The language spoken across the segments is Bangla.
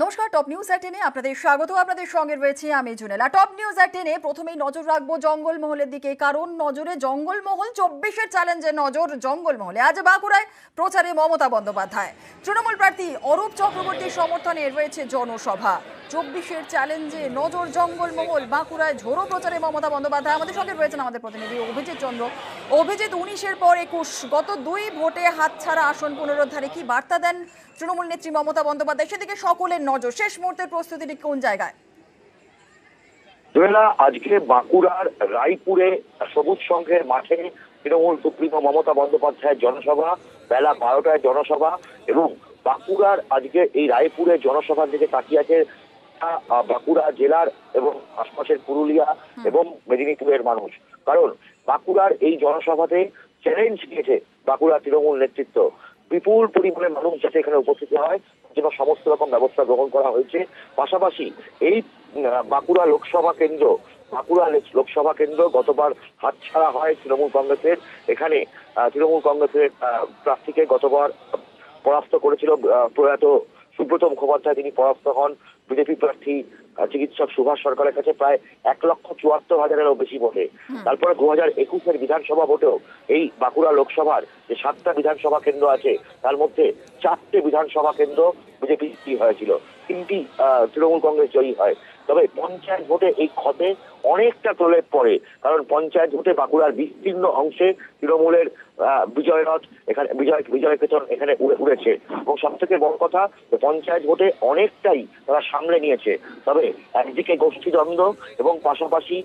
নমস্কার, টপ নিউজ এট 10 আপনাদের স্বাগত। আপনাদের সঙ্গে রয়েছে আমি জুনেলা। টপ নিউজ এট 10 প্রথমেই নজর রাখবো জঙ্গলমহলের দিকে, কারণ নজরে জঙ্গলমহল। 24-এর চ্যালেঞ্জে নজর জঙ্গলমহলে। আজ বাঁকুড়ায় প্রচারে মমতা বন্দ্যোপাধ্যায়। তৃণমূল প্রার্থী অরূপ চক্রবর্তীর সমর্থনে রয়েছে জনসভা। 24-এর চ্যালেঞ্জে নজর জঙ্গলমহল। বাঁকুড়ায় ঝোড়ো প্রচারে মমতা বন্দ্যোপাধ্যায়। আমাদের সঙ্গে রয়েছেন আমাদের প্রতিনিধি অভিজিৎ চন্দ্র। অভিজিৎ, 19-এর পর 21, গত 2 ভোটে হাতছাড়া আসন পুনরুদ্ধারে কি বার্তা দেন তৃণমূল নেত্রী মমতা বন্দ্যোপাধ্যায়? সেদিকে সকলের নজর। শেষ মুহূর্তের প্রস্তুতি কোন জায়গায়? আজকে বাঁকুড়ার রায়পুরে সবুজ সংঘের মাঠে তৃণমূল সুপ্রিমো মমতা বন্দ্যোপাধ্যায়ের জনসভা, বেলা 12টায় জনসভা। এবং বাঁকুড়ার আজকে এই রায়পুরের জনসভার দিকে তাকিয়ে আছে বাঁকুড়া জেলার এবং আশপাশের পুরুলিয়া এবং মেদিনীপুরের মানুষ। কারণ বাঁকুড়ার এই জনসভাতে চ্যালেঞ্জ দিয়েছে বাঁকুড়া তৃণমূল নেতৃত্ব। বিপুল পরিমাণে মানুষ যাতে এখানে উপস্থিত হয় যেন সমস্ত রকম ব্যবস্থা গ্রহণ করা হয়েছে। পাশাপাশি এই বাঁকুড়া লোকসভা কেন্দ্র গতবার হাতছাড়া হয় তৃণমূল কংগ্রেসের। এখানে তৃণমূল কংগ্রেসের প্রার্থীকে গতবার পরাস্ত করেছিল প্রয়াত সুব্রত মুখোপাধ্যায়, তিনি পরাস্ত হন বিজেপি প্রার্থী চিকিৎসক সুভাষ সরকারের কাছে প্রায় 1,74,000-এরও বেশি ভোটে। তারপরে 2021-এর বিধানসভা ভোটেও এই বাঁকুড়া লোকসভার যে 7টা বিধানসভা কেন্দ্র আছে তার মধ্যে 4টে বিধানসভা কেন্দ্র বিজেপি হয়েছিল, 3টি তৃণমূল কংগ্রেস জয়ী হয়। তবে পঞ্চায়েত ভোটে এই ক্ষতে অনেকটা প্রলেপ পড়ে, কারণ পঞ্চায়েত ভোটে বাঁকুড়ার বিস্তীর্ণ অংশে তৃণমূলের বিজয় রথ এখানে বিজয় কেতন এখানে উড়েছে। এবং সব থেকে বড় কথা, পঞ্চায়েত ভোটে অনেকটাই তারা সামলে নিয়েছে। তবে একদিকে গোষ্ঠী দ্বন্দ্ব এবং পাশাপাশি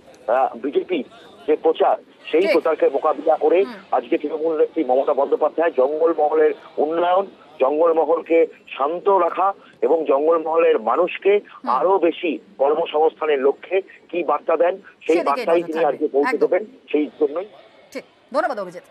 বিজেপি যে প্রচার, সেই প্রচারকে মোকাবিলা করে আজকে তৃণমূল নেত্রী মমতা বন্দ্যোপাধ্যায় জঙ্গলমহলের উন্নয়ন, জঙ্গলমহলকে শান্ত রাখা এবং জঙ্গলমহলের মানুষকে আরো বেশি কর্মসংস্থানের লক্ষ্যে কি বার্তা দেন সেই বার্তাই তিনি আজকে পৌঁছে দেবেন। সেই জন্যই ধন্যবাদ অভিজিৎ।